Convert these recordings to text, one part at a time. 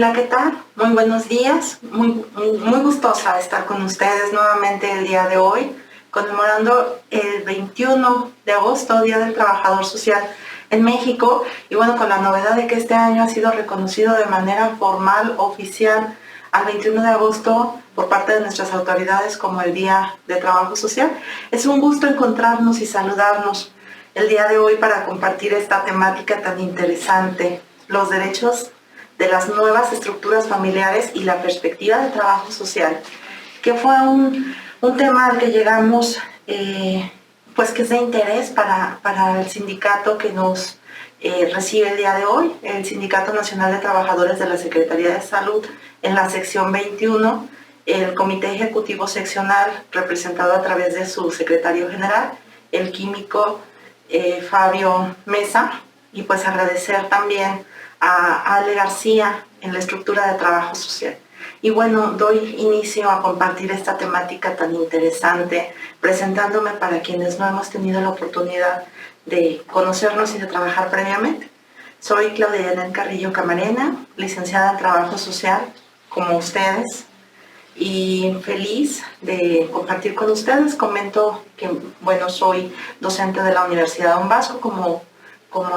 Hola, ¿qué tal? Muy buenos días. Muy gustosa de estar con ustedes nuevamente el día de hoy, conmemorando el 21 de agosto, Día del Trabajador Social en México. Y bueno, con la novedad de que este año ha sido reconocido de manera formal, oficial, al 21 de agosto por parte de nuestras autoridades como el Día de Trabajo Social. Es un gusto encontrarnos y saludarnos el día de hoy para compartir esta temática tan interesante, los derechos de las nuevas estructuras familiares y la perspectiva de trabajo social, que fue un tema al que llegamos, pues que es de interés para el sindicato que nos recibe el día de hoy, el Sindicato Nacional de Trabajadores de la Secretaría de Salud, en la sección 21, el Comité Ejecutivo Seccional, representado a través de su secretario general, el químico Fabio Mesa, y pues agradecer también a Ale García en la estructura de trabajo social. Y bueno, doy inicio a compartir esta temática tan interesante, presentándome para quienes no hemos tenido la oportunidad de conocernos y de trabajar previamente. Soy Claudia Yanel Carrillo Camarena, licenciada en Trabajo Social, como ustedes, y feliz de compartir con ustedes. Comento que, bueno, soy docente de la Universidad Don Bosco, como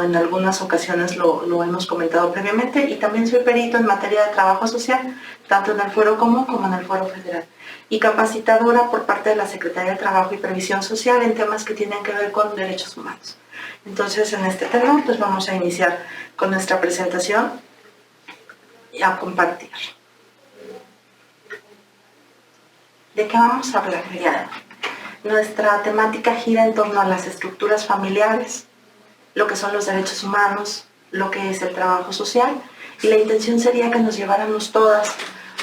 en algunas ocasiones lo hemos comentado previamente, y también soy perito en materia de trabajo social, tanto en el Fuero Común como en el Fuero Federal, y capacitadora por parte de la Secretaría de Trabajo y Previsión Social en temas que tienen que ver con derechos humanos. Entonces, en este tenor, pues vamos a iniciar con nuestra presentación y a compartir. ¿De qué vamos a hablar el día de hoy? Nuestra temática gira en torno a las estructuras familiares, lo que son los derechos humanos, lo que es el trabajo social, y la intención sería que nos lleváramos todas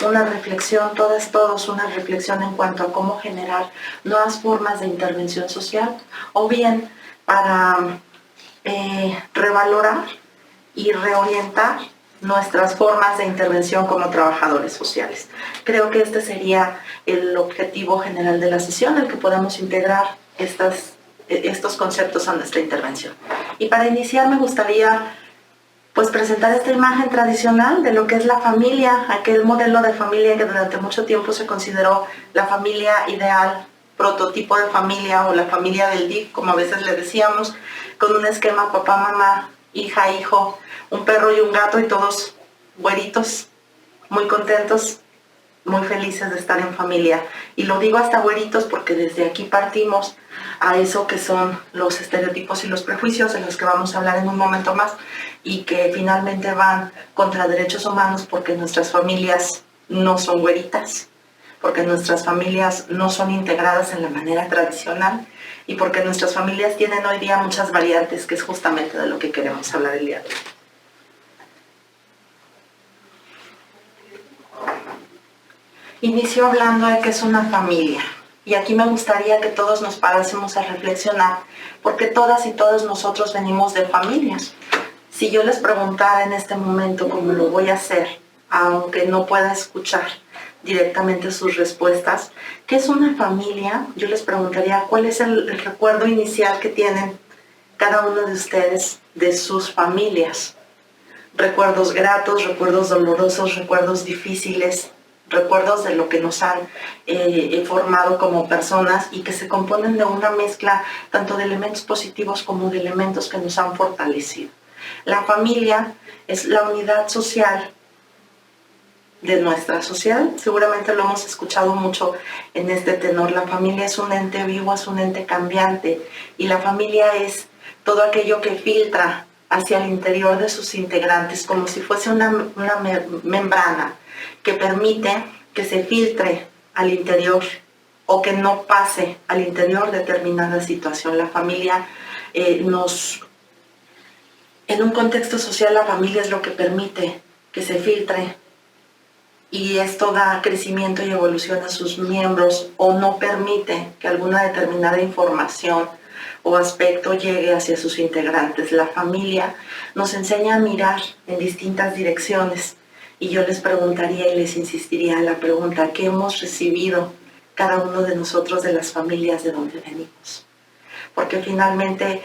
una reflexión, todos una reflexión en cuanto a cómo generar nuevas formas de intervención social, o bien para revalorar y reorientar nuestras formas de intervención como trabajadores sociales. Creo que este sería el objetivo general de la sesión, el que podamos integrar estos conceptos a nuestra intervención. Y para iniciar me gustaría pues presentar esta imagen tradicional de lo que es la familia, aquel modelo de familia que durante mucho tiempo se consideró la familia ideal, prototipo de familia o la familia del DIF, como a veces le decíamos, con un esquema papá, mamá, hija, hijo, un perro y un gato y todos güeritos, muy contentos, muy felices de estar en familia. Y lo digo hasta güeritos porque desde aquí partimos a eso que son los estereotipos y los prejuicios de los que vamos a hablar en un momento más, y que finalmente van contra derechos humanos porque nuestras familias no son güeritas, porque nuestras familias no son integradas en la manera tradicional y porque nuestras familias tienen hoy día muchas variantes, que es justamente de lo que queremos hablar el día de hoy. Inicio hablando de qué es una familia, y aquí me gustaría que todos nos parásemos a reflexionar, porque todas y todos nosotros venimos de familias. Si yo les preguntara en este momento, como lo voy a hacer, aunque no pueda escuchar directamente sus respuestas, ¿qué es una familia? Yo les preguntaría cuál es el recuerdo inicial que tienen cada uno de ustedes de sus familias. Recuerdos gratos, recuerdos dolorosos, recuerdos difíciles, recuerdos de lo que nos han formado como personas y que se componen de una mezcla tanto de elementos positivos como de elementos que nos han fortalecido. La familia es la unidad social de nuestra sociedad. Seguramente lo hemos escuchado mucho en este tenor. La familia es un ente vivo, es un ente cambiante, y la familia es todo aquello que filtra hacia el interior de sus integrantes, como si fuese una membrana que permite que se filtre al interior o que no pase al interior determinada situación. La familia en un contexto social, la familia es lo que permite que se filtre, y esto da crecimiento y evolución a sus miembros, o no permite que alguna determinada información o aspecto llegue hacia sus integrantes. La familia nos enseña a mirar en distintas direcciones, y yo les preguntaría y les insistiría en la pregunta: ¿qué hemos recibido cada uno de nosotros de las familias de donde venimos? Porque finalmente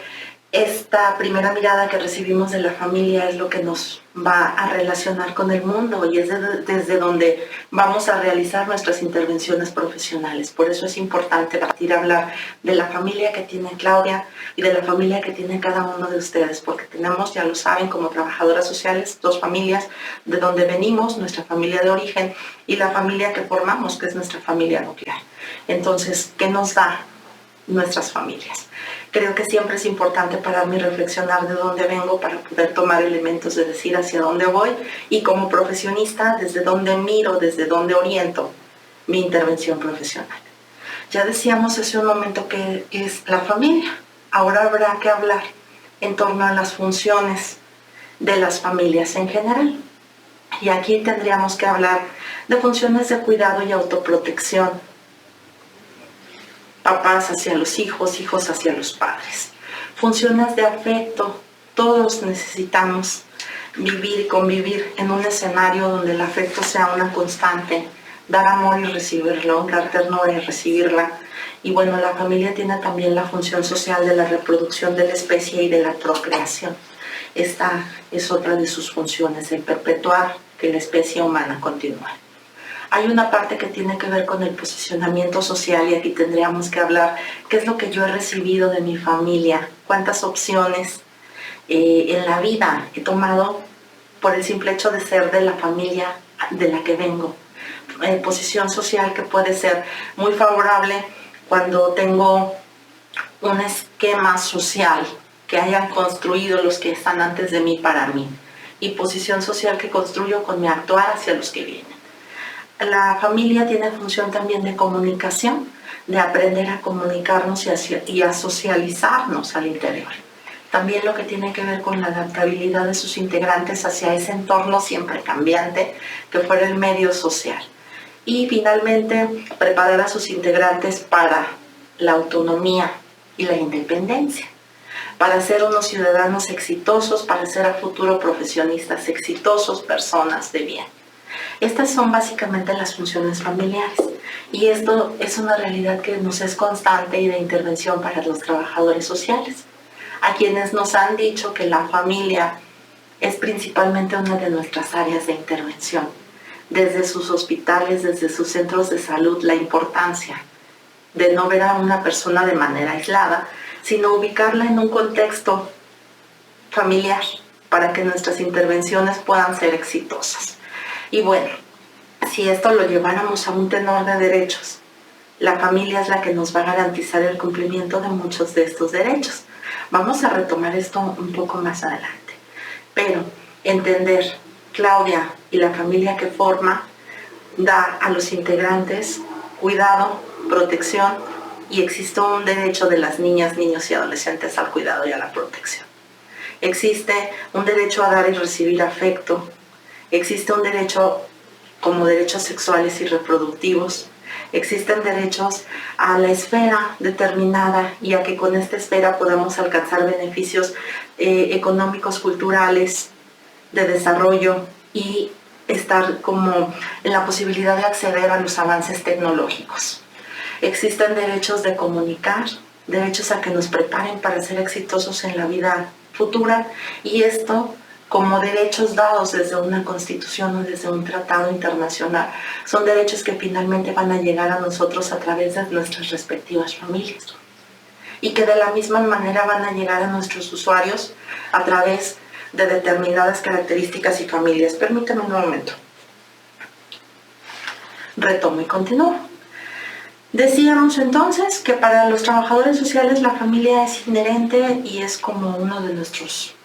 esta primera mirada que recibimos de la familia es lo que nos va a relacionar con el mundo y es desde donde vamos a realizar nuestras intervenciones profesionales. Por eso es importante partir a hablar de la familia que tiene Claudia y de la familia que tiene cada uno de ustedes, porque tenemos, ya lo saben, como trabajadoras sociales, dos familias: de donde venimos, nuestra familia de origen, y la familia que formamos, que es nuestra familia nuclear. Entonces, ¿qué nos da nuestras familias? Creo que siempre es importante para mí reflexionar de dónde vengo para poder tomar elementos de decir hacia dónde voy, y como profesionista, desde dónde miro, desde dónde oriento mi intervención profesional. Ya decíamos hace un momento que es la familia. Ahora habrá que hablar en torno a las funciones de las familias en general. Y aquí tendríamos que hablar de funciones de cuidado y autoprotección. Papás hacia los hijos, hijos hacia los padres. Funciones de afecto. Todos necesitamos vivir y convivir en un escenario donde el afecto sea una constante. Dar amor y recibirlo, dar ternura y recibirla. Y bueno, la familia tiene también la función social de la reproducción de la especie y de la procreación. Esta es otra de sus funciones, el perpetuar que la especie humana continúe. Hay una parte que tiene que ver con el posicionamiento social, y aquí tendríamos que hablar qué es lo que yo he recibido de mi familia, cuántas opciones en la vida he tomado por el simple hecho de ser de la familia de la que vengo. Posición social que puede ser muy favorable cuando tengo un esquema social que hayan construido los que están antes de mí para mí, y posición social que construyo con mi actuar hacia los que vienen. La familia tiene función también de comunicación, de aprender a comunicarnos y a socializarnos al interior. También lo que tiene que ver con la adaptabilidad de sus integrantes hacia ese entorno siempre cambiante que fuera el medio social. Y finalmente, preparar a sus integrantes para la autonomía y la independencia, para ser unos ciudadanos exitosos, para ser a futuro profesionistas exitosos, personas de bien. Estas son básicamente las funciones familiares, y esto es una realidad que nos es constante y de intervención para los trabajadores sociales, a quienes nos han dicho que la familia es principalmente una de nuestras áreas de intervención. Desde sus hospitales, desde sus centros de salud, la importancia de no ver a una persona de manera aislada, sino ubicarla en un contexto familiar para que nuestras intervenciones puedan ser exitosas. Y bueno, si esto lo lleváramos a un tenor de derechos, la familia es la que nos va a garantizar el cumplimiento de muchos de estos derechos. Vamos a retomar esto un poco más adelante. Pero entender Claudia y la familia que forma da a los integrantes cuidado, protección, y existe un derecho de las niñas, niños y adolescentes al cuidado y a la protección. Existe un derecho a dar y recibir afecto. Existe un derecho como derechos sexuales y reproductivos. Existen derechos a la esfera determinada y a que con esta esfera podamos alcanzar beneficios económicos, culturales, de desarrollo, y estar como en la posibilidad de acceder a los avances tecnológicos. Existen derechos de comunicar, derechos a que nos preparen para ser exitosos en la vida futura, y esto como derechos dados desde una constitución o desde un tratado internacional. Son derechos que finalmente van a llegar a nosotros a través de nuestras respectivas familias, y que de la misma manera van a llegar a nuestros usuarios a través de determinadas características y familias. Permítame un momento. Retomo y continúo. Decíamos entonces que para los trabajadores sociales la familia es inherente y es como uno de nuestros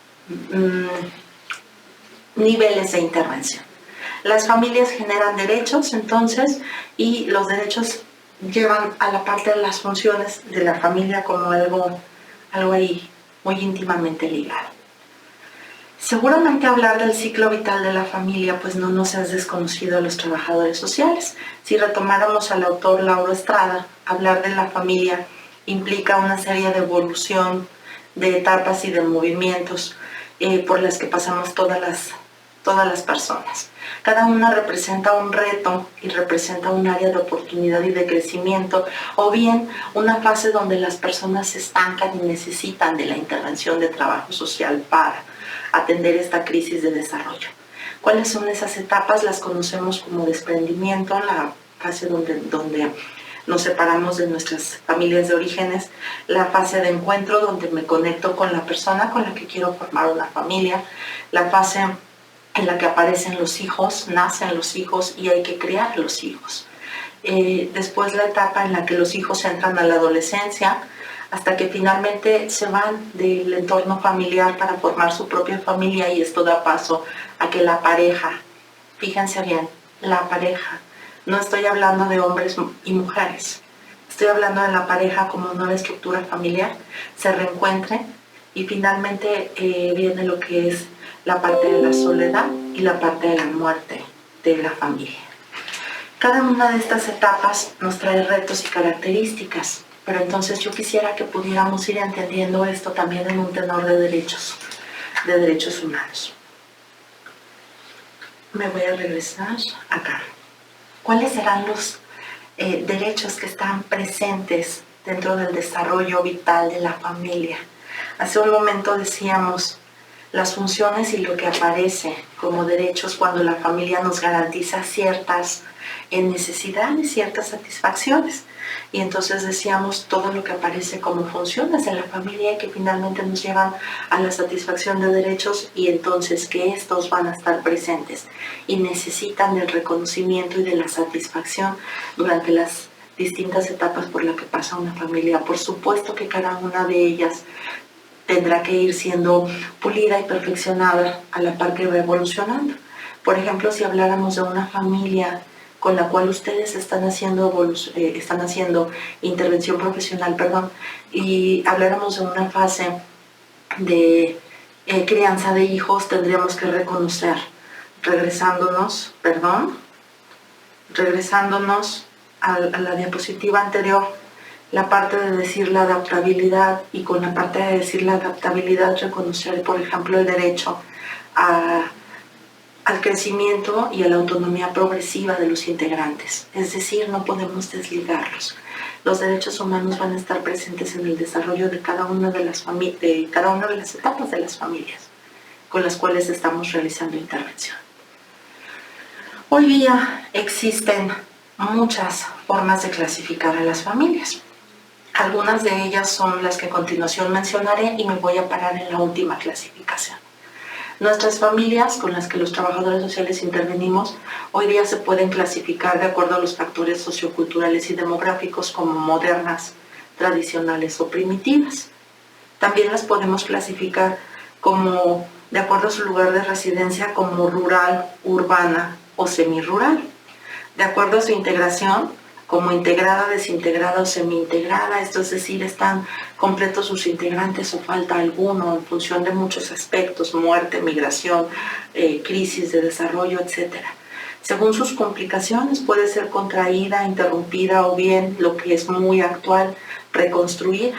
niveles de intervención. Las familias generan derechos entonces, y los derechos llevan a la parte de las funciones de la familia como algo ahí muy íntimamente ligado. Seguramente hablar del ciclo vital de la familia pues no nos es desconocido a los trabajadores sociales. Si retomáramos al autor Lauro Estrada, hablar de la familia implica una serie de evolución, de etapas y de movimientos por las que pasamos todas las todas las personas. Cada una representa un reto y representa un área de oportunidad y de crecimiento, o bien una fase donde las personas se estancan y necesitan de la intervención de trabajo social para atender esta crisis de desarrollo. ¿Cuáles son esas etapas? Las conocemos como desprendimiento, la fase donde nos separamos de nuestras familias de orígenes, la fase de encuentro donde me conecto con la persona con la que quiero formar una familia, la fase en la que aparecen los hijos, nacen los hijos y hay que criar los hijos. Después la etapa en la que los hijos entran a la adolescencia, hasta que finalmente se van del entorno familiar para formar su propia familia, y esto da paso a que la pareja, fíjense bien, la pareja, no estoy hablando de hombres y mujeres, estoy hablando de la pareja como nueva estructura familiar, se reencuentren y finalmente viene lo que es la parte de la soledad y la parte de la muerte de la familia. Cada una de estas etapas nos trae retos y características, pero entonces yo quisiera que pudiéramos ir entendiendo esto también en un tenor de derechos humanos. Me voy a regresar acá. ¿Cuáles serán los derechos que están presentes dentro del desarrollo vital de la familia? Hace un momento decíamos las funciones y lo que aparece como derechos cuando la familia nos garantiza ciertas necesidades, ciertas satisfacciones. Y entonces decíamos todo lo que aparece como funciones en la familia y que finalmente nos llevan a la satisfacción de derechos, y entonces que estos van a estar presentes y necesitan del reconocimiento y de la satisfacción durante las distintas etapas por las que pasa una familia. Por supuesto que cada una de ellas tendrá que ir siendo pulida y perfeccionada a la par que va evolucionando. Por ejemplo, si habláramos de una familia con la cual ustedes están haciendo intervención profesional, y habláramos de una fase de crianza de hijos, tendríamos que reconocer, regresándonos a la diapositiva anterior, la parte de decir la adaptabilidad, y con la parte de decir la adaptabilidad reconocer, por ejemplo, el derecho al crecimiento y a la autonomía progresiva de los integrantes. Es decir, no podemos desligarlos. Los derechos humanos van a estar presentes en el desarrollo de cada una de las etapas de las familias con las cuales estamos realizando intervención. Hoy día existen muchas formas de clasificar a las familias. Algunas de ellas son las que a continuación mencionaré y me voy a parar en la última clasificación. Nuestras familias con las que los trabajadores sociales intervenimos hoy día se pueden clasificar de acuerdo a los factores socioculturales y demográficos como modernas, tradicionales o primitivas. También las podemos clasificar como, de acuerdo a su lugar de residencia, como rural, urbana o semirural. De acuerdo a su integración, como integrada, desintegrada o semi-integrada, esto es decir, están completos sus integrantes o falta alguno en función de muchos aspectos, muerte, migración, crisis de desarrollo, etc. Según sus complicaciones puede ser contraída, interrumpida o bien, lo que es muy actual, reconstruida.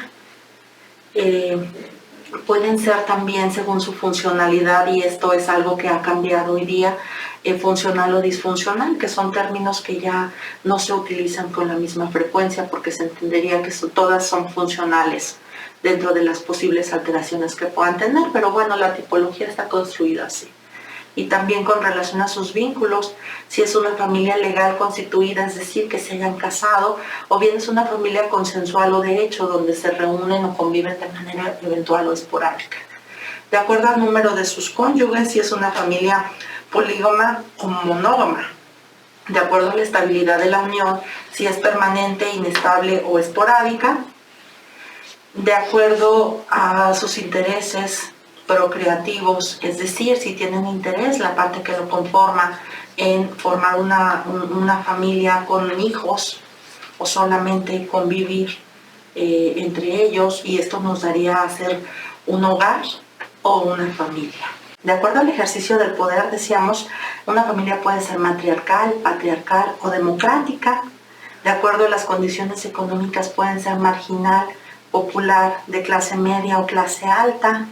Pueden ser también según su funcionalidad, y esto es algo que ha cambiado hoy día, funcional o disfuncional, que son términos que ya no se utilizan con la misma frecuencia porque se entendería que todas son funcionales dentro de las posibles alteraciones que puedan tener, pero bueno, la tipología está construida así. Y también con relación a sus vínculos, si es una familia legal constituida, es decir, que se hayan casado, o bien es una familia consensual o de hecho, donde se reúnen o conviven de manera eventual o esporádica. De acuerdo al número de sus cónyuges, si es una familia polígama o monógama. De acuerdo a la estabilidad de la unión, si es permanente, inestable o esporádica. De acuerdo a sus intereses procreativos, es decir, si tienen interés, la parte que lo conforma en formar una familia con hijos o solamente convivir entre ellos, y esto nos daría a ser un hogar o una familia. De acuerdo al ejercicio del poder, decíamos, una familia puede ser matriarcal, patriarcal o democrática. De acuerdo a las condiciones económicas pueden ser marginal, popular, de clase media o clase alta.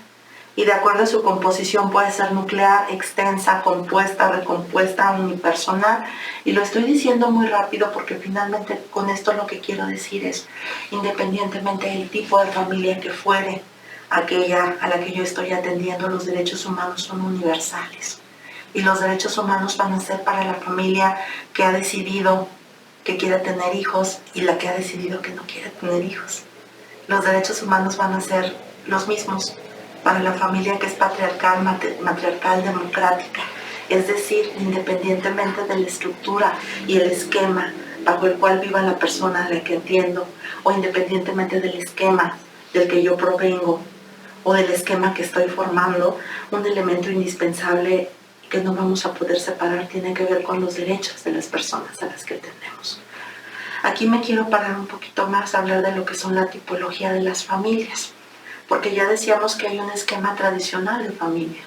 y de acuerdo a su composición puede ser nuclear, extensa, compuesta, recompuesta, unipersonal. Y lo estoy diciendo muy rápido porque finalmente con esto lo que quiero decir es, independientemente del tipo de familia que fuere aquella a la que yo estoy atendiendo, los derechos humanos son universales. Y los derechos humanos van a ser para la familia que ha decidido que quiere tener hijos y la que ha decidido que no quiere tener hijos. Los derechos humanos van a ser los mismos para la familia que es patriarcal, matriarcal, democrática. Es decir, independientemente de la estructura y el esquema bajo el cual viva la persona a la que atiendo, o independientemente del esquema del que yo provengo, o del esquema que estoy formando, un elemento indispensable que no vamos a poder separar tiene que ver con los derechos de las personas a las que atendemos. Aquí me quiero parar un poquito más a hablar de lo que son la tipología de las familias, porque ya decíamos que hay un esquema tradicional de familia.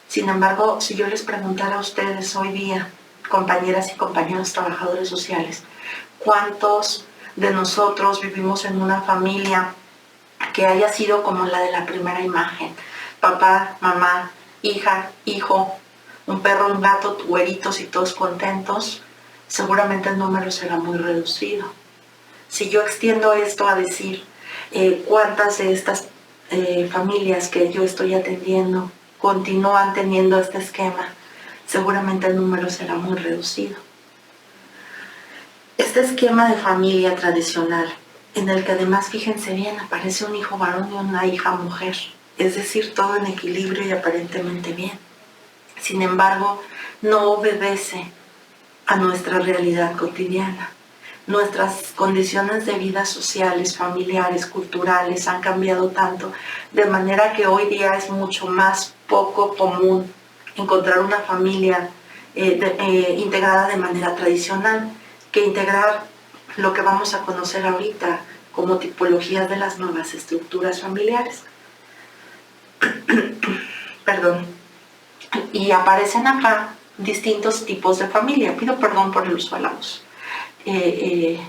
Sin embargo, si yo les preguntara a ustedes hoy día, compañeras y compañeros trabajadores sociales, ¿cuántos de nosotros vivimos en una familia que haya sido como la de la primera imagen? Papá, mamá, hija, hijo, un perro, un gato, güeritos y todos contentos. Seguramente el número será muy reducido. Si yo extiendo esto a decir cuántas de estas familias que yo estoy atendiendo continúan teniendo este esquema, seguramente el número será muy reducido. Este esquema de familia tradicional, en el que además, fíjense bien, aparece un hijo varón y una hija mujer, es decir, todo en equilibrio y aparentemente bien. Sin embargo, no obedece a nuestra realidad cotidiana. Nuestras condiciones de vida sociales, familiares, culturales han cambiado tanto, de manera que hoy día es mucho más poco común encontrar una familia integrada de manera tradicional que integrar lo que vamos a conocer ahorita como tipologías de las nuevas estructuras familiares. Perdón. Y aparecen acá distintos tipos de familia. Pido perdón por el uso de la voz, que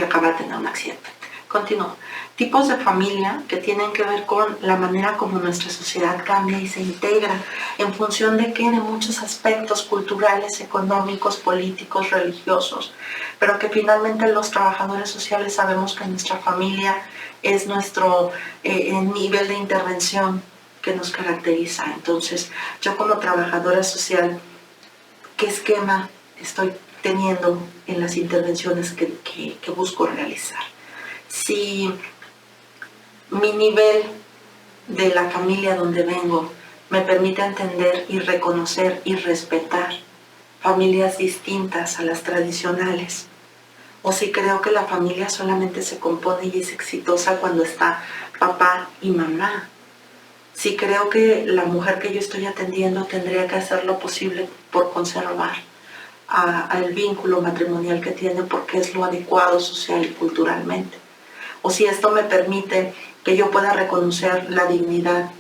acaba de tener un accidente. Continúo. Tipos de familia que tienen que ver con la manera como nuestra sociedad cambia y se integra en función de qué, de muchos aspectos culturales, económicos, políticos, religiosos, pero que finalmente los trabajadores sociales sabemos que nuestra familia es nuestro nivel de intervención que nos caracteriza. Entonces, yo como trabajadora social, ¿qué esquema estoy teniendo en las intervenciones que busco realizar? Si mi nivel de la familia donde vengo me permite entender y reconocer y respetar familias distintas a las tradicionales, o si creo que la familia solamente se compone y es exitosa cuando está papá y mamá, si creo que la mujer que yo estoy atendiendo tendría que hacer lo posible por conservar al vínculo matrimonial que tiene porque es lo adecuado social y culturalmente, o si esto me permite que yo pueda reconocer la dignidad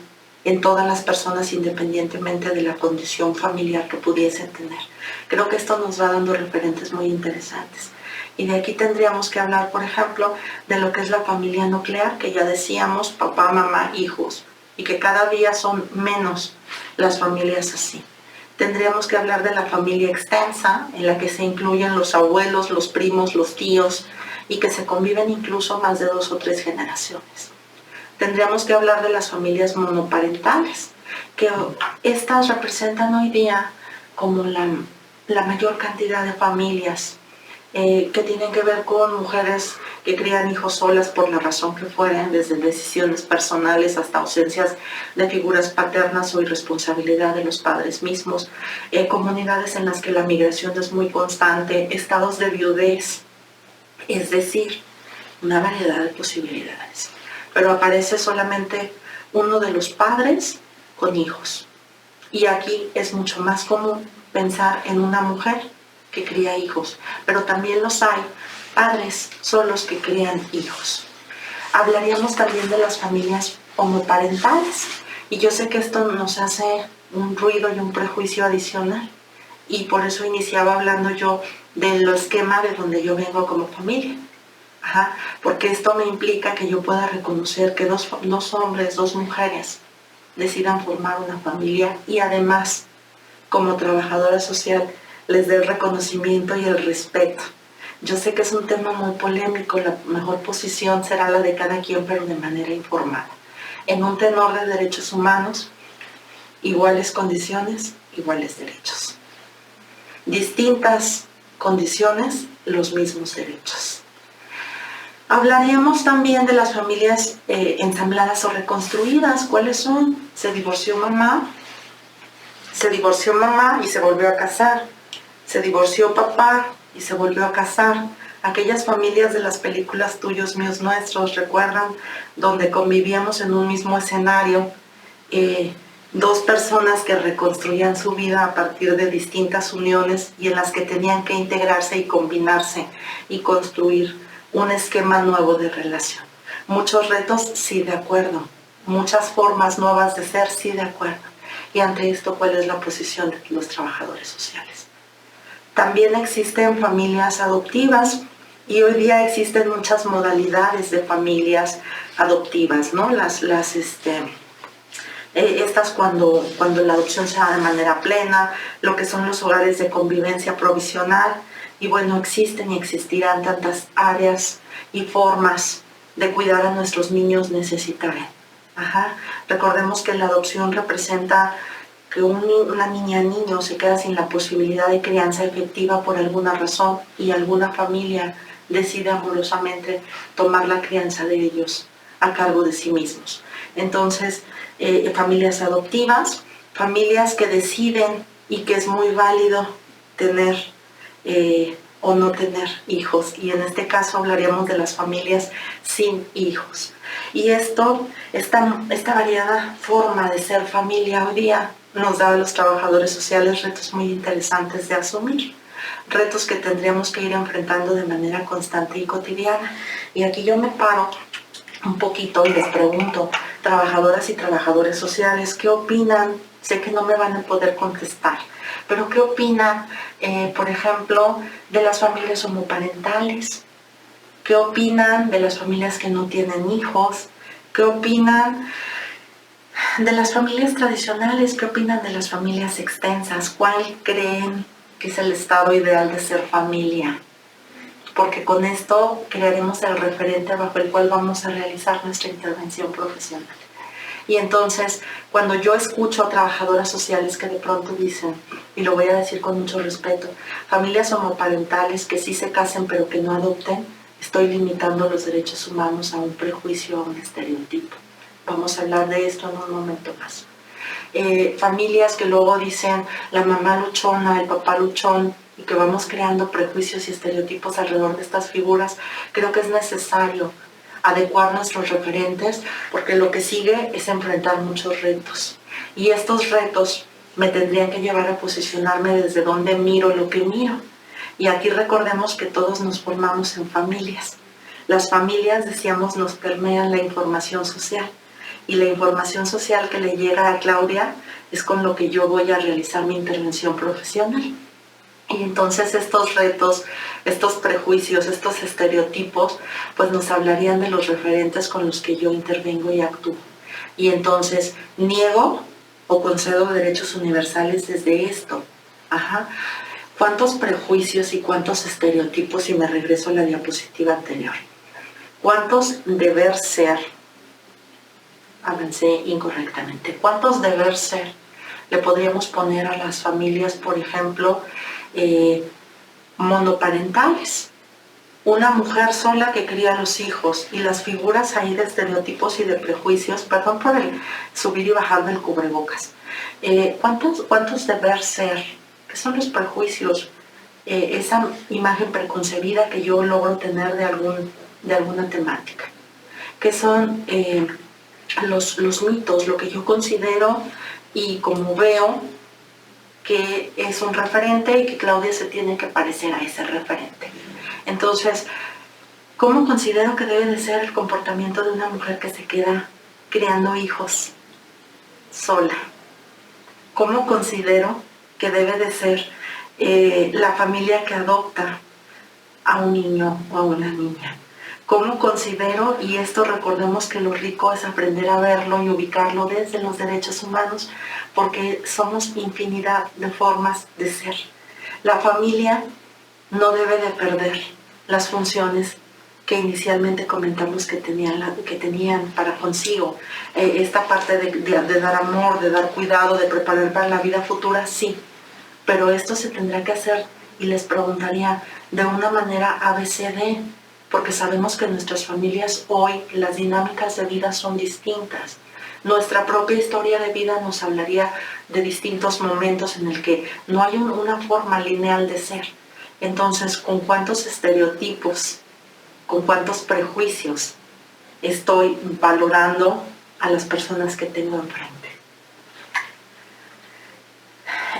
en todas las personas independientemente de la condición familiar que pudiesen tener. Creo que esto nos va dando referentes muy interesantes. Y de aquí tendríamos que hablar, por ejemplo, de lo que es la familia nuclear, que ya decíamos, papá, mamá, hijos, y que cada día son menos las familias así. Tendríamos que hablar de la familia extensa, en la que se incluyen los abuelos, los primos, los tíos, y que se conviven incluso más de 2 o 3 generaciones. Tendríamos que hablar de las familias monoparentales, que estas representan hoy día como la mayor cantidad de familias que tienen que ver con mujeres que crían hijos solas por la razón que fueren, desde decisiones personales hasta ausencias de figuras paternas o irresponsabilidad de los padres mismos, comunidades en las que la migración es muy constante, estados de viudez, es decir, una variedad de posibilidades. Pero aparece solamente uno de los padres con hijos. Y aquí es mucho más común pensar en una mujer que cría hijos, pero también los hay padres solos que crían hijos. Hablaríamos también de las familias homoparentales, y yo sé que esto nos hace un ruido y un prejuicio adicional, y por eso iniciaba hablando yo del esquema de donde yo vengo como familia. Porque esto me implica que yo pueda reconocer que dos hombres, 2 mujeres decidan formar una familia y además, como trabajadora social, les dé el reconocimiento y el respeto. Yo sé que es un tema muy polémico, la mejor posición será la de cada quien, pero de manera informada. En un tenor de derechos humanos, iguales condiciones, iguales derechos. Distintas condiciones, los mismos derechos. Hablaríamos también de las familias ensambladas o reconstruidas. ¿Cuáles son? Se divorció mamá y se volvió a casar. Se divorció papá y se volvió a casar. Aquellas familias de las películas Tuyos, Míos, Nuestros, ¿recuerdan? Donde convivíamos en un mismo escenario, dos personas que reconstruían su vida a partir de distintas uniones y en las que tenían que integrarse y combinarse y construir un esquema nuevo de relación. Muchos retos, sí, de acuerdo. Muchas formas nuevas de ser, sí, de acuerdo. Y ante esto, ¿cuál es la posición de los trabajadores sociales? También existen familias adoptivas y hoy día existen muchas modalidades de familias adoptivas, ¿no? Estas cuando la adopción se da de manera plena, lo que son los hogares de convivencia provisional, y bueno, existen y existirán tantas áreas y formas de cuidar a nuestros niños necesitados. Recordemos que la adopción representa que una niña o niño se queda sin la posibilidad de crianza efectiva por alguna razón y alguna familia decide amorosamente tomar la crianza de ellos a cargo de sí mismos. Entonces, familias adoptivas, familias que deciden y que es muy válido tener o no tener hijos, y en este caso hablaríamos de las familias sin hijos. Y esta variada forma de ser familia hoy día nos da a los trabajadores sociales retos muy interesantes de asumir, retos que tendríamos que ir enfrentando de manera constante y cotidiana. Y aquí yo me paro un poquito y les pregunto, trabajadoras y trabajadores sociales, ¿qué opinan? Sé que no me van a poder contestar, pero ¿qué opinan, por ejemplo, de las familias homoparentales? ¿Qué opinan de las familias que no tienen hijos? ¿Qué opinan de las familias tradicionales? ¿Qué opinan de las familias extensas? ¿Cuál creen que es el estado ideal de ser familia? Porque con esto crearemos el referente bajo el cual vamos a realizar nuestra intervención profesional. Y entonces, cuando yo escucho a trabajadoras sociales que de pronto dicen, y lo voy a decir con mucho respeto, familias homoparentales que sí se casen pero que no adopten, estoy limitando los derechos humanos a un prejuicio, a un estereotipo. Vamos a hablar de esto en un momento más. Familias que luego dicen la mamá luchona, el papá luchón, y que vamos creando prejuicios y estereotipos alrededor de estas figuras. Creo que es necesario adecuar nuestros referentes porque lo que sigue es enfrentar muchos retos. Y estos retos me tendrían que llevar a posicionarme desde donde miro lo que miro. Y aquí recordemos que todos nos formamos en familias. Las familias, decíamos, nos permean la información social. Y la información social que le llega a Claudia es con lo que yo voy a realizar mi intervención profesional. Y entonces estos retos, estos prejuicios, estos estereotipos, pues nos hablarían de los referentes con los que yo intervengo y actúo. Y entonces niego o concedo derechos universales desde esto. ¿Cuántos prejuicios y cuántos estereotipos? Y me regreso a la diapositiva anterior. ¿Cuántos deber ser? Avancé incorrectamente. ¿Cuántos deber ser le podríamos poner a las familias, por ejemplo, monoparentales? Una mujer sola que cría a los hijos y las figuras ahí de estereotipos y de prejuicios, perdón por el subir y bajar del cubrebocas. ¿Cuántos deber ser? ¿Qué son los prejuicios? Esa imagen preconcebida que yo logro tener de alguna temática. ¿Qué son los mitos? Lo que yo considero y como veo que es un referente y que Claudia se tiene que parecer a ese referente. Entonces, ¿cómo considero que debe de ser el comportamiento de una mujer que se queda criando hijos sola? ¿Cómo considero que debe de ser la familia que adopta a un niño o a una niña? ¿Cómo considero? Y esto recordemos que lo rico es aprender a verlo y ubicarlo desde los derechos humanos, porque somos infinidad de formas de ser. La familia no debe de perder las funciones que inicialmente comentamos que tenían para consigo. Esta parte de dar amor, de dar cuidado, de preparar para la vida futura, sí, pero esto se tendrá que hacer, y les preguntaría, de una manera ABCD, porque sabemos que en nuestras familias hoy las dinámicas de vida son distintas. Nuestra propia historia de vida nos hablaría de distintos momentos en el que no hay una forma lineal de ser. Entonces, ¿con cuántos estereotipos, con cuántos prejuicios estoy valorando a las personas que tengo enfrente?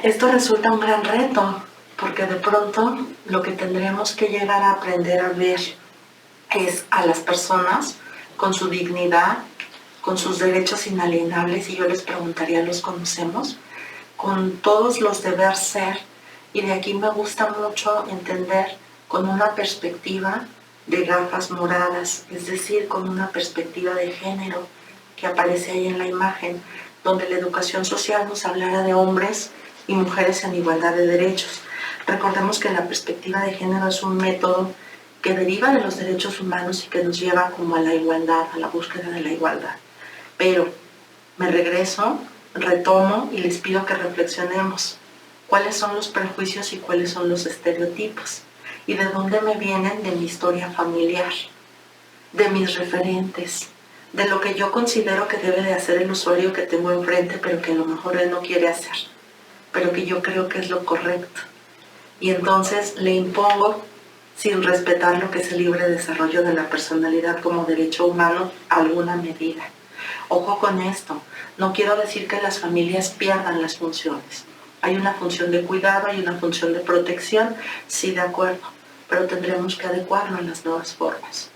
Esto resulta un gran reto, porque de pronto lo que tendremos que llegar a aprender a ver es a las personas con su dignidad, con sus derechos inalienables, y yo les preguntaría, ¿los conocemos? Con todos los deber ser, y de aquí me gusta mucho entender con una perspectiva de gafas moradas, es decir, con una perspectiva de género que aparece ahí en la imagen, donde la educación social nos hablará de hombres y mujeres en igualdad de derechos. Recordemos que la perspectiva de género es un método que deriva de los derechos humanos y que nos lleva como a la igualdad, a la búsqueda de la igualdad. Pero me regreso, retomo y les pido que reflexionemos. ¿Cuáles son los prejuicios y cuáles son los estereotipos? ¿Y de dónde me vienen? De mi historia familiar, de mis referentes, de lo que yo considero que debe de hacer el usuario que tengo enfrente, pero que a lo mejor él no quiere hacer, pero que yo creo que es lo correcto. Y entonces le impongo, sin respetar lo que es el libre desarrollo de la personalidad como derecho humano, alguna medida. Ojo con esto, no quiero decir que las familias pierdan las funciones. Hay una función de cuidado, hay una función de protección, sí, de acuerdo, pero tendremos que adecuarlo a las nuevas formas.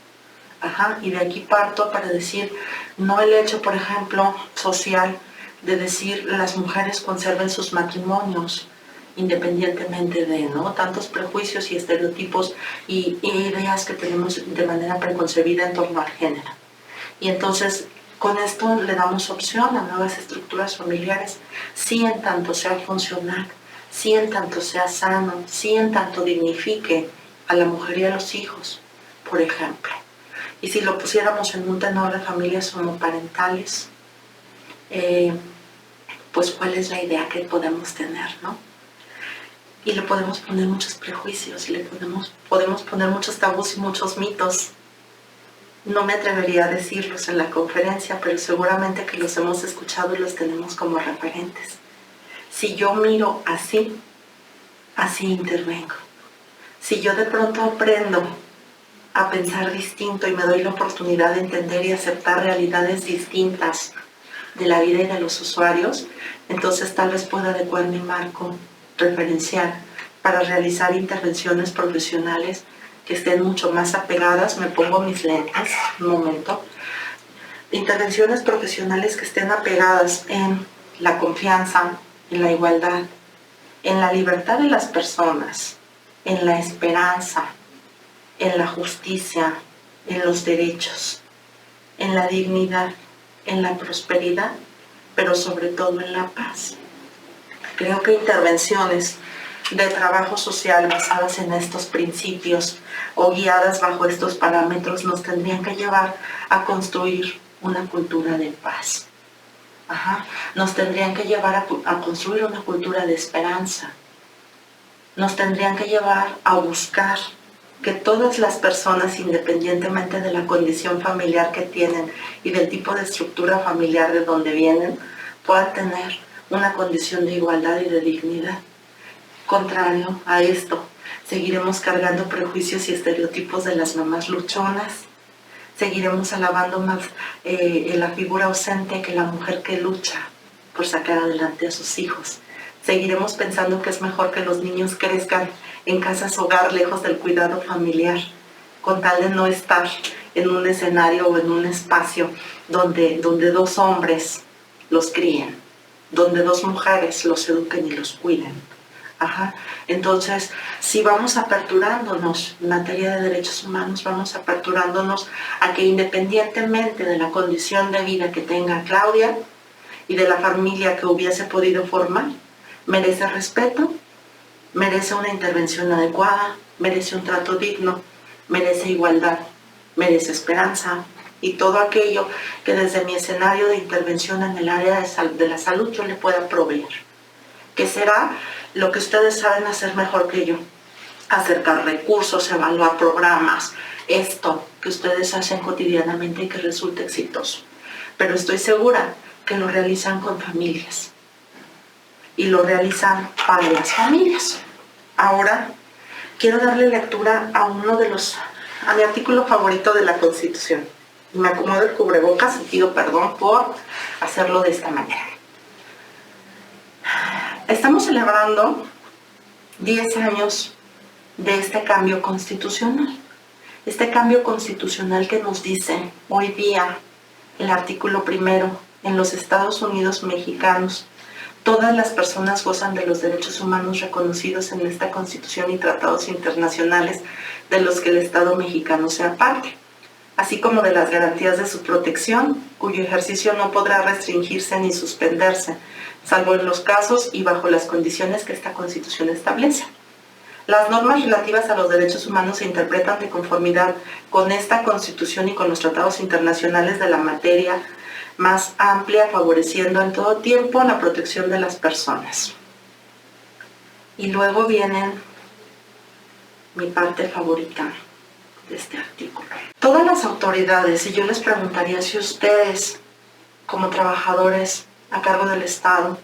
Y de aquí parto para decir, no el hecho, por ejemplo, social, de decir las mujeres conserven sus matrimonios, independientemente de tantos prejuicios y estereotipos y ideas que tenemos de manera preconcebida en torno al género. Y entonces, con esto le damos opción a nuevas estructuras familiares, sí en tanto sea funcional, sí en tanto sea sano, sí en tanto dignifique a la mujer y a los hijos, por ejemplo. Y si lo pusiéramos en un tenor de familias homoparentales, pues cuál es la idea que podemos tener, ¿no? Y le podemos poner muchos prejuicios, y le podemos poner muchos tabús y muchos mitos. No me atrevería a decirlos en la conferencia, pero seguramente que los hemos escuchado y los tenemos como referentes. Si yo miro así, así intervengo. Si yo de pronto aprendo a pensar distinto y me doy la oportunidad de entender y aceptar realidades distintas de la vida y de los usuarios, entonces tal vez pueda adecuar mi marco referencial para realizar intervenciones profesionales que estén mucho más apegadas. Me pongo mis lentes, un momento. Intervenciones profesionales que estén apegadas en la confianza, en la igualdad, en la libertad de las personas, en la esperanza, en la justicia, en los derechos, en la dignidad, en la prosperidad, pero sobre todo en la paz. Creo que intervenciones de trabajo social basadas en estos principios o guiadas bajo estos parámetros nos tendrían que llevar a construir una cultura de paz. Nos tendrían que llevar a construir una cultura de esperanza. Nos tendrían que llevar a buscar que todas las personas, independientemente de la condición familiar que tienen y del tipo de estructura familiar de donde vienen, puedan tener una condición de igualdad y de dignidad. Contrario a esto, seguiremos cargando prejuicios y estereotipos de las mamás luchonas, seguiremos alabando más la figura ausente que la mujer que lucha por sacar adelante a sus hijos. Seguiremos pensando que es mejor que los niños crezcan en casas hogar lejos del cuidado familiar, con tal de no estar en un escenario o en un espacio donde dos hombres los críen, donde dos mujeres los eduquen y los cuiden. Ajá. Entonces, si vamos aperturándonos en materia de derechos humanos, vamos aperturándonos a que independientemente de la condición de vida que tenga Claudia y de la familia que hubiese podido formar, merece respeto, merece una intervención adecuada, merece un trato digno, merece igualdad, merece esperanza y todo aquello que desde mi escenario de intervención en el área de la salud yo le pueda proveer, que será lo que ustedes saben hacer mejor que yo: acercar recursos, evaluar programas, esto que ustedes hacen cotidianamente y que resulta exitoso. Pero estoy segura que lo realizan con familias y lo realizan para las familias. Ahora quiero darle lectura a a mi artículo favorito de la Constitución. Me acomodo el cubrebocas y pido perdón por hacerlo de esta manera. Estamos celebrando 10 años de este cambio constitucional. Este cambio constitucional que nos dice hoy día el artículo 1: en los Estados Unidos mexicanos, todas las personas gozan de los derechos humanos reconocidos en esta Constitución y tratados internacionales de los que el Estado mexicano sea parte, así como de las garantías de su protección, cuyo ejercicio no podrá restringirse ni suspenderse, salvo en los casos y bajo las condiciones que esta Constitución establece. Las normas relativas a los derechos humanos se interpretan de conformidad con esta Constitución y con los tratados internacionales de la materia más amplia, favoreciendo en todo tiempo la protección de las personas. Y luego viene mi parte favorita de este artículo. Todas las autoridades, y yo les preguntaría si ustedes, como trabajadores a cargo del Estado,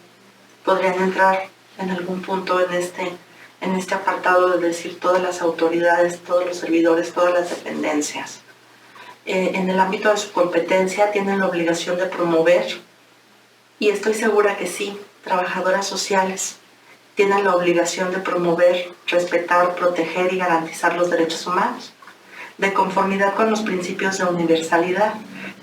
podrían entrar en algún punto en este apartado de decir todas las autoridades, todos los servidores, todas las dependencias, en el ámbito de su competencia tienen la obligación de promover, y estoy segura que sí, trabajadoras sociales tienen la obligación de promover, respetar, proteger y garantizar los derechos humanos, de conformidad con los principios de universalidad.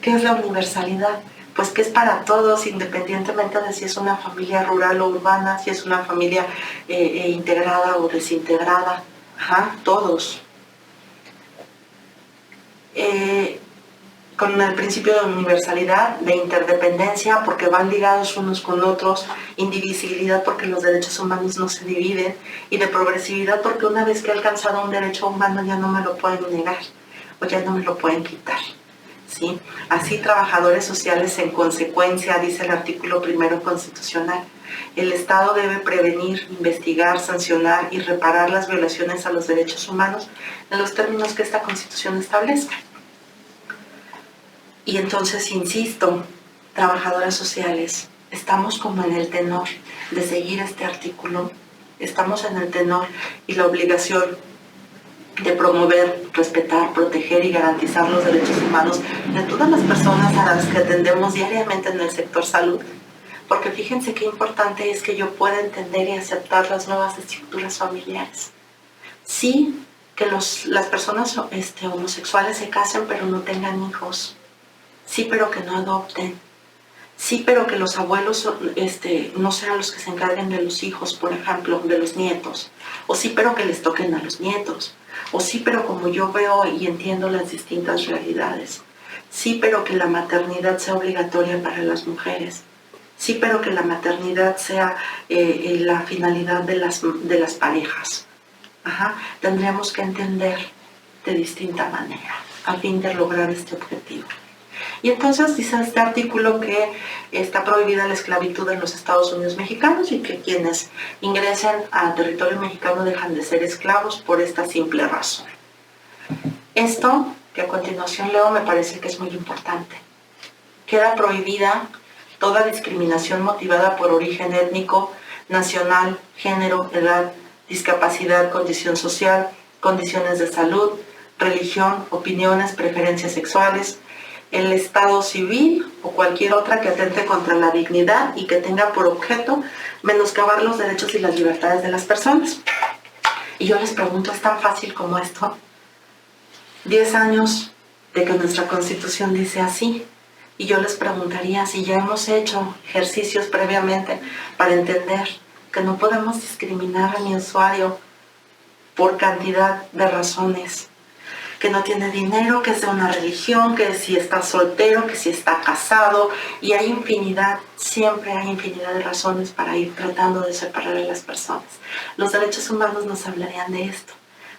¿Qué es la universalidad? Pues que es para todos, independientemente de si es una familia rural o urbana, si es una familia integrada o desintegrada. Ajá, todos. Con el principio de universalidad, de interdependencia, porque van ligados unos con otros, indivisibilidad, porque los derechos humanos no se dividen, y de progresividad, porque una vez que he alcanzado un derecho humano ya no me lo pueden negar o ya no me lo pueden quitar. ¿Sí? Así, trabajadores sociales, en consecuencia, dice el artículo 1 constitucional, el Estado debe prevenir, investigar, sancionar y reparar las violaciones a los derechos humanos en los términos que esta Constitución establezca. Y entonces, insisto, trabajadoras sociales, estamos como en el tenor de seguir este artículo, estamos en el tenor y la obligación de promover, respetar, proteger y garantizar los derechos humanos de todas las personas a las que atendemos diariamente en el sector salud. Porque fíjense qué importante es que yo pueda entender y aceptar las nuevas estructuras familiares. Sí, que las personas homosexuales se casen pero no tengan hijos. Sí, pero que no adopten. Sí, pero que los abuelos no sean los que se encarguen de los hijos, por ejemplo, de los nietos. O sí, pero que les toquen a los nietos. O sí, pero como yo veo y entiendo las distintas realidades. Sí, pero que la maternidad sea obligatoria para las mujeres. Sí, pero que la maternidad sea la finalidad de las parejas. Ajá. Tendríamos que entender de distinta manera a fin de lograr este objetivo. Y entonces dice este artículo que está prohibida la esclavitud en los Estados Unidos mexicanos y que quienes ingresen al territorio mexicano dejan de ser esclavos por esta simple razón. Esto, que a continuación leo, me parece que es muy importante. Queda prohibida toda discriminación motivada por origen étnico, nacional, género, edad, discapacidad, condición social, condiciones de salud, religión, opiniones, preferencias sexuales, el estado civil o cualquier otra que atente contra la dignidad y que tenga por objeto menoscabar los derechos y las libertades de las personas. Y yo les pregunto, ¿es tan fácil como esto? 10 años de que nuestra Constitución dice así. Y yo les preguntaría si ya hemos hecho ejercicios previamente para entender que no podemos discriminar a mi usuario por cantidad de razones, que no tiene dinero, que es de una religión, que si está soltero, que si está casado, y hay infinidad, siempre hay infinidad de razones para ir tratando de separar a las personas. Los derechos humanos nos hablarían de esto,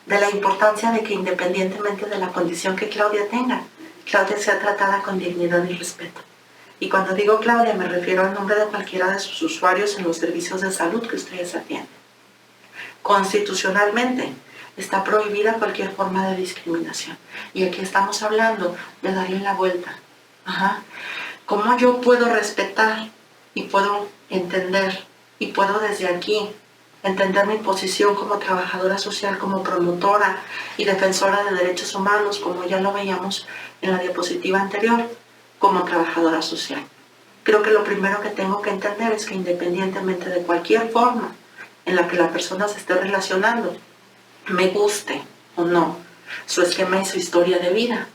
de la importancia de que independientemente de la condición que Claudia tenga, Claudia sea tratada con dignidad y respeto. Y cuando digo Claudia me refiero al nombre de cualquiera de sus usuarios en los servicios de salud que ustedes atienden. Constitucionalmente está prohibida cualquier forma de discriminación. Y aquí estamos hablando de darle la vuelta. ¿Cómo yo puedo respetar y puedo entender y puedo desde aquí entender mi posición como trabajadora social, como promotora y defensora de derechos humanos, como ya lo veíamos en la diapositiva anterior, como trabajadora social? Creo que lo primero que tengo que entender es que independientemente de cualquier forma en la que la persona se esté relacionando, me guste o no su esquema y su historia de vida,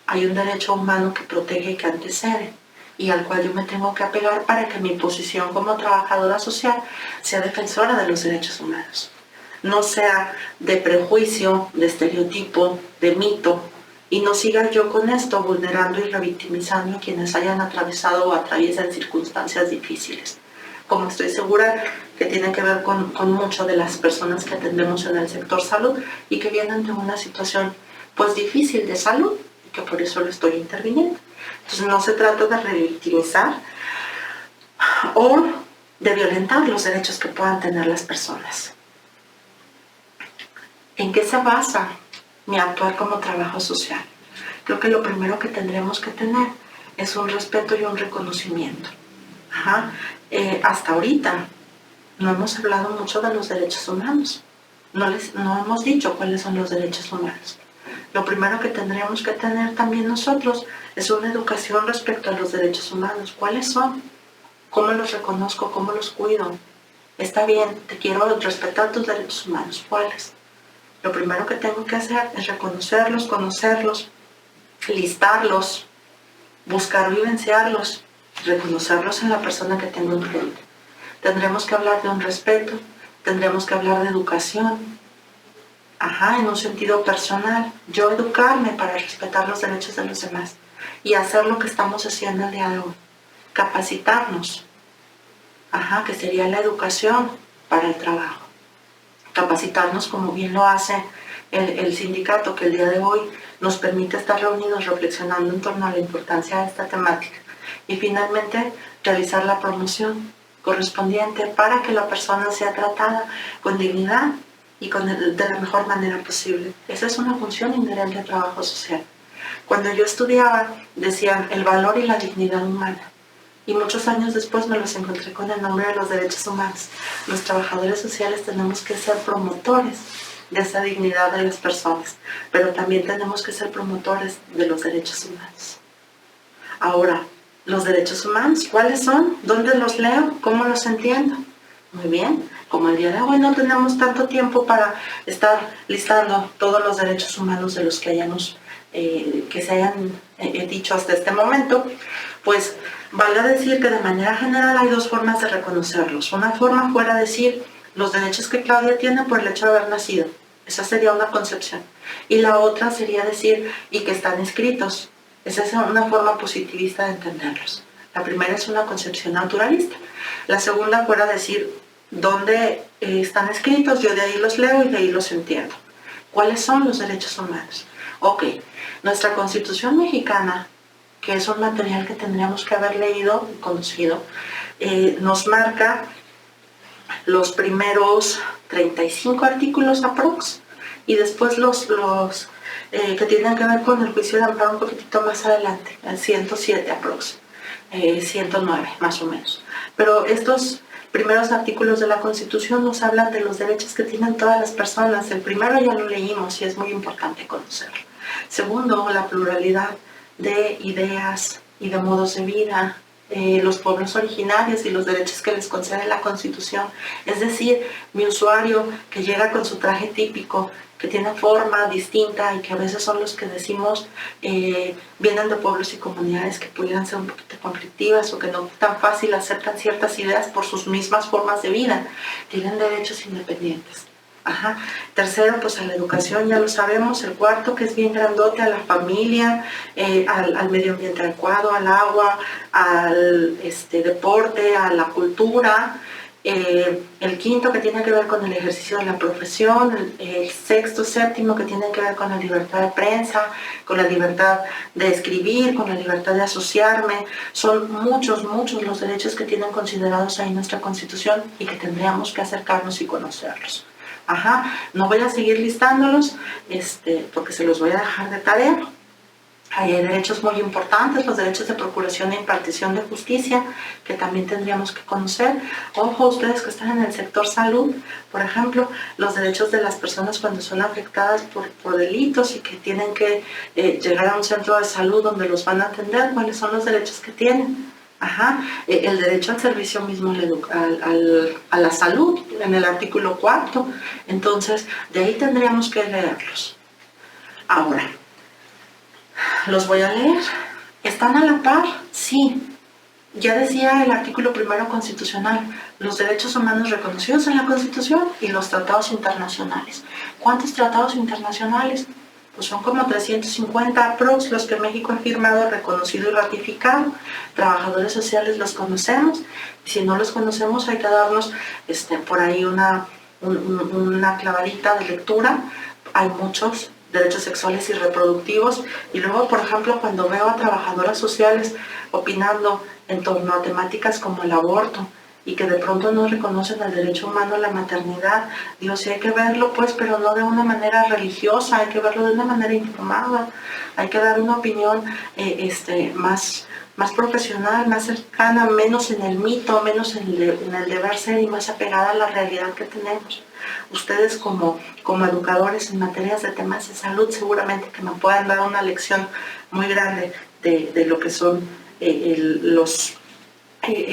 hay un derecho humano que protege y que antecede y al cual yo me tengo que apegar para que mi posición como trabajadora social sea defensora de los derechos humanos. No sea de prejuicio, de estereotipo, de mito, y no siga yo con esto vulnerando y revictimizando a quienes hayan atravesado o atraviesan circunstancias difíciles, como estoy segura que tiene que ver con muchas de las personas que atendemos en el sector salud y que vienen de una situación pues difícil de salud y que por eso lo estoy interviniendo. Entonces no se trata de revictimizar o de violentar los derechos que puedan tener las personas. ¿En qué se basa mi actuar como trabajo social? Creo que lo primero que tendremos que tener es un respeto y un reconocimiento. Hasta ahorita no hemos hablado mucho de los derechos humanos. No hemos dicho cuáles son los derechos humanos. Lo primero que tendríamos que tener también nosotros es una educación respecto a los derechos humanos. ¿Cuáles son? ¿Cómo los reconozco? ¿Cómo los cuido? Está bien, te quiero respetar tus derechos humanos. ¿Cuáles? Lo primero que tengo que hacer es reconocerlos, conocerlos, listarlos, buscar vivenciarlos, reconocerlos en la persona que tengo enfrente. Tendremos que hablar de un respeto, tendremos que hablar de educación, en un sentido personal, yo educarme para respetar los derechos de los demás y hacer lo que estamos haciendo el día de hoy, capacitarnos, que sería la educación para el trabajo, capacitarnos como bien lo hace el sindicato que el día de hoy nos permite estar reunidos reflexionando en torno a la importancia de esta temática y finalmente realizar la promoción correspondiente para que la persona sea tratada con dignidad y de la mejor manera posible. Esa es una función inherente al trabajo social. Cuando yo estudiaba, decían el valor y la dignidad humana. Y muchos años después me los encontré con el nombre de los derechos humanos. Los trabajadores sociales tenemos que ser promotores de esa dignidad de las personas, pero también tenemos que ser promotores de los derechos humanos. Ahora, los derechos humanos, ¿cuáles son? ¿Dónde los leo? ¿Cómo los entiendo? Muy bien, como el día de hoy no tenemos tanto tiempo para estar listando todos los derechos humanos de los que se hayan dicho hasta este momento, pues valga decir que de manera general hay dos formas de reconocerlos. Una forma fuera decir los derechos que Claudia tiene por el hecho de haber nacido. Esa sería una concepción. Y la otra sería decir y que están escritos. Esa es una forma positivista de entenderlos. La primera es una concepción naturalista. La segunda fuera decir dónde están escritos, yo de ahí los leo y de ahí los entiendo. ¿Cuáles son los derechos humanos? Ok, nuestra Constitución mexicana, que es un material que tendríamos que haber leído y conocido, nos marca los primeros 35 artículos aprox y después los que tienen que ver con el juicio de amparo un poquitito más adelante, el 107 aprox, 109 más o menos. Pero estos primeros artículos de la Constitución nos hablan de los derechos que tienen todas las personas. El primero ya lo leímos y es muy importante conocerlo. Segundo, la pluralidad de ideas y de modos de vida los pueblos originarios y los derechos que les concede la Constitución. Es decir, mi usuario que llega con su traje típico, que tiene forma distinta y que a veces son los que decimos vienen de pueblos y comunidades que pudieran ser un poquito conflictivas o que no tan fácil aceptan ciertas ideas por sus mismas formas de vida, tienen derechos independientes. Ajá. Tercero, pues a la educación, ya lo sabemos. El cuarto, que es bien grandote, a la familia, al medio ambiente adecuado, al agua, al deporte, a la cultura. El quinto, que tiene que ver con el ejercicio de la profesión. El sexto, séptimo, que tiene que ver con la libertad de prensa, con la libertad de escribir, con la libertad de asociarme. Son muchos los derechos que tienen considerados ahí nuestra Constitución y que tendríamos que acercarnos y conocerlos. Ajá, no voy a seguir listándolos porque se los voy a dejar de tarea. Hay derechos muy importantes, los derechos de procuración e impartición de justicia, que también tendríamos que conocer. Ojo, ustedes que están en el sector salud, por ejemplo, los derechos de las personas cuando son afectadas por delitos y que tienen que llegar a un centro de salud donde los van a atender, cuáles son los derechos que tienen. Ajá, el derecho al servicio mismo a la salud, en el artículo 4. Entonces, de ahí tendríamos que leerlos. Ahora, los voy a leer. ¿Están a la par? Sí. Ya decía el artículo 1 constitucional, los derechos humanos reconocidos en la Constitución y los tratados internacionales. ¿Cuántos tratados internacionales? Pues son como 350 aprox los que México ha firmado, reconocido y ratificado. Trabajadores sociales los conocemos, y si no los conocemos hay que darnos por ahí una clavadita de lectura. Hay muchos derechos sexuales y reproductivos, y luego, por ejemplo, cuando veo a trabajadoras sociales opinando en torno a temáticas como el aborto, y que de pronto no reconocen el derecho humano a la maternidad, digo, sí hay que verlo pues, pero no de una manera religiosa, hay que verlo de una manera informada, hay que dar una opinión más profesional, más cercana, menos en el mito, menos en el deber ser y más apegada a la realidad que tenemos. Ustedes como educadores en materias de temas de salud seguramente que me puedan dar una lección muy grande de lo que son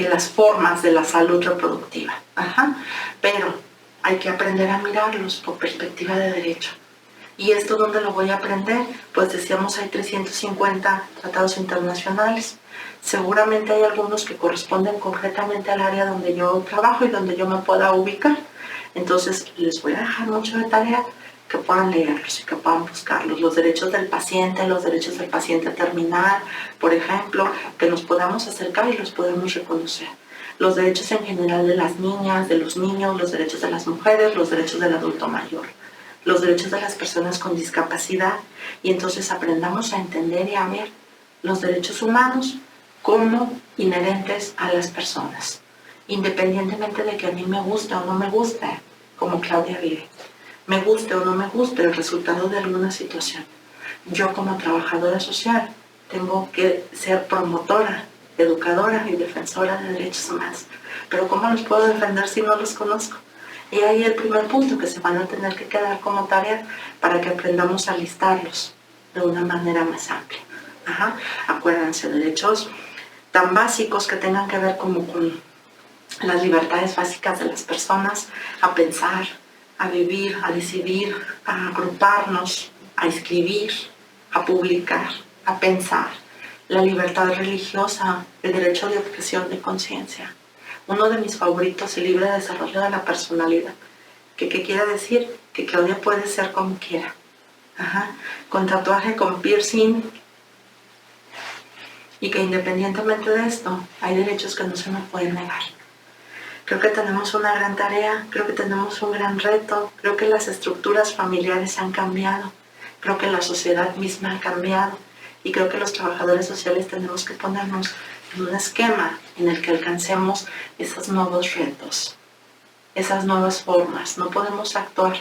las formas de la salud reproductiva. Ajá. Pero hay que aprender a mirarlos por perspectiva de derecho. ¿Y esto dónde lo voy a aprender? Pues decíamos, hay 350 tratados internacionales. Seguramente hay algunos que corresponden concretamente al área donde yo trabajo y donde yo me pueda ubicar. Entonces, les voy a dejar mucho de tarea que puedan leerlos y que puedan buscarlos. Los derechos del paciente terminal, por ejemplo, que nos podamos acercar y los podamos reconocer. Los derechos en general de las niñas, de los niños, los derechos de las mujeres, los derechos del adulto mayor, los derechos de las personas con discapacidad. Y entonces aprendamos a entender y a ver los derechos humanos como inherentes a las personas, independientemente de que a mí me guste o no me guste, como Claudia vive, me guste o no me guste el resultado de alguna situación. Yo como trabajadora social tengo que ser promotora, educadora y defensora de derechos humanos. Pero ¿cómo los puedo defender si no los conozco? Y ahí el primer punto que se van a tener que quedar como tarea para que aprendamos a listarlos de una manera más amplia. Ajá. Acuérdense, derechos tan básicos que tengan que ver como con las libertades básicas de las personas, a pensar, a vivir, a decidir, a agruparnos, a escribir, a publicar, a pensar. La libertad religiosa, el derecho de objeción de conciencia. Uno de mis favoritos, el libre desarrollo de la personalidad. ¿Qué quiere decir? Que Claudia puede ser como quiera. Ajá. Con tatuaje, con piercing. Y que independientemente de esto, hay derechos que no se nos pueden negar. Creo que tenemos una gran tarea, creo que tenemos un gran reto, creo que las estructuras familiares han cambiado, creo que la sociedad misma ha cambiado y creo que los trabajadores sociales tenemos que ponernos en un esquema en el que alcancemos esos nuevos retos, esas nuevas formas. No podemos actuar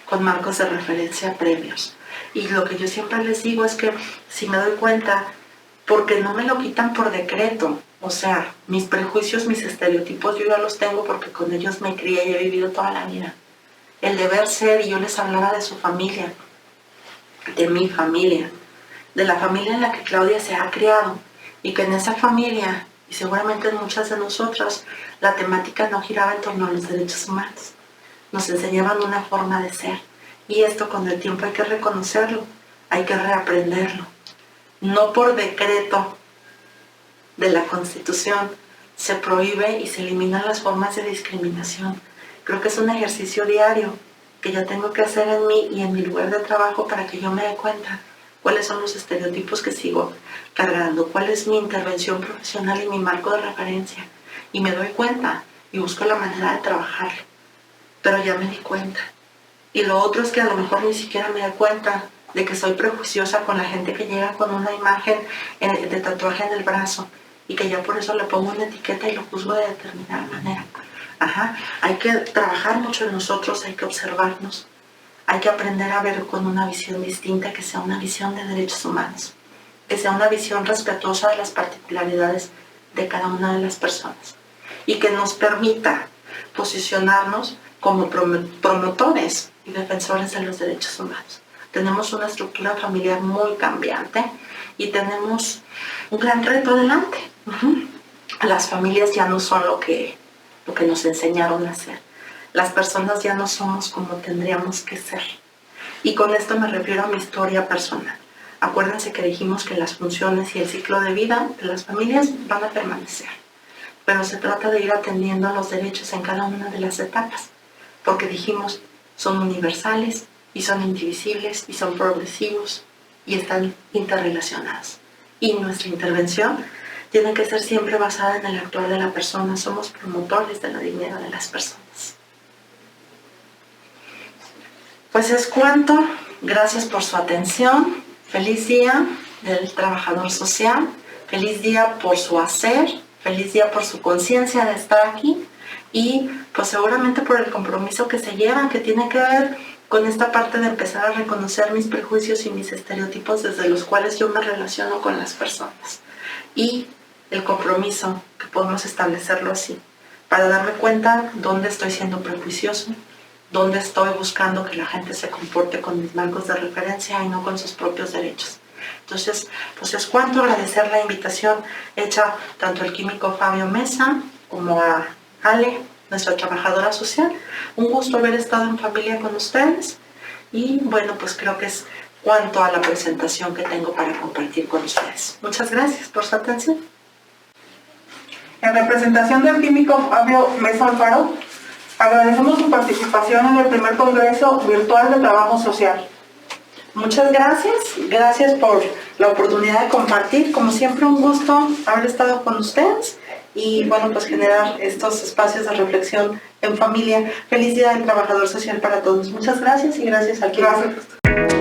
con marcos de referencia previos. Y lo que yo siempre les digo es que si me doy cuenta, porque no me lo quitan por decreto. O sea, mis prejuicios, mis estereotipos, yo ya los tengo porque con ellos me crié y he vivido toda la vida. El deber ser, y yo les hablaba de su familia, de mi familia, de la familia en la que Claudia se ha criado, y que en esa familia Y seguramente en muchas de nosotras la temática no giraba en torno a los derechos humanos. Nos enseñaban una forma de ser. Y esto con el tiempo hay que reconocerlo, hay que reaprenderlo. No por decreto de la Constitución se prohíbe y se eliminan las formas de discriminación. Creo que es un ejercicio diario que yo tengo que hacer en mí y en mi lugar de trabajo para que yo me dé cuenta cuáles son los estereotipos que sigo cargando, cuál es mi intervención profesional y mi marco de referencia. Y me doy cuenta y busco la manera de trabajarlo. Pero ya me di cuenta. Y lo otro es que a lo mejor ni siquiera me doy cuenta de que soy prejuiciosa con la gente que llega con una imagen de tatuaje en el brazo y que ya por eso le pongo una etiqueta y lo juzgo de determinada manera. Hay que trabajar mucho en nosotros, hay que observarnos, hay que aprender a ver con una visión distinta, que sea una visión de derechos humanos, que sea una visión respetuosa de las particularidades de cada una de las personas y que nos permita posicionarnos como promotores y defensores de los derechos humanos. Tenemos una estructura familiar muy cambiante y tenemos un gran reto adelante. Las familias ya no son lo que nos enseñaron a ser. Las personas ya no somos como tendríamos que ser. Y con esto me refiero a mi historia personal. Acuérdense que dijimos que las funciones y el ciclo de vida de las familias van a permanecer. Pero se trata de ir atendiendo a los derechos en cada una de las etapas. Porque dijimos, son universales y son indivisibles y son progresivos y están interrelacionados. Y nuestra intervención tiene que ser siempre basada en el actuar de la persona. Somos promotores de la dignidad de las personas. Pues es cuanto. Gracias por su atención. Feliz día del trabajador social. Feliz día por su hacer. Feliz día por su conciencia de estar aquí. Y pues seguramente por el compromiso que se llevan, que tiene que ver con esta parte de empezar a reconocer mis prejuicios y mis estereotipos desde los cuales yo me relaciono con las personas. Y el compromiso, que podemos establecerlo así, para darme cuenta dónde estoy siendo prejuicioso, dónde estoy buscando que la gente se comporte con mis marcos de referencia y no con sus propios derechos. Entonces, pues es cuanto agradecer la invitación hecha tanto al químico Fabio Mesa como a Ale, nuestra trabajadora social. Un gusto haber estado en familia con ustedes y bueno, pues creo que es cuanto a la presentación que tengo para compartir con ustedes. Muchas gracias por su atención. En representación del químico Fabio Mesa Alfaro, agradecemos su participación en el primer Congreso Virtual de Trabajo Social. Muchas gracias por la oportunidad de compartir. Como siempre, un gusto haber estado con ustedes y bueno, pues generar estos espacios de reflexión en familia. Feliz Día del Trabajador Social para todos. Muchas gracias y gracias al químico. Gracias.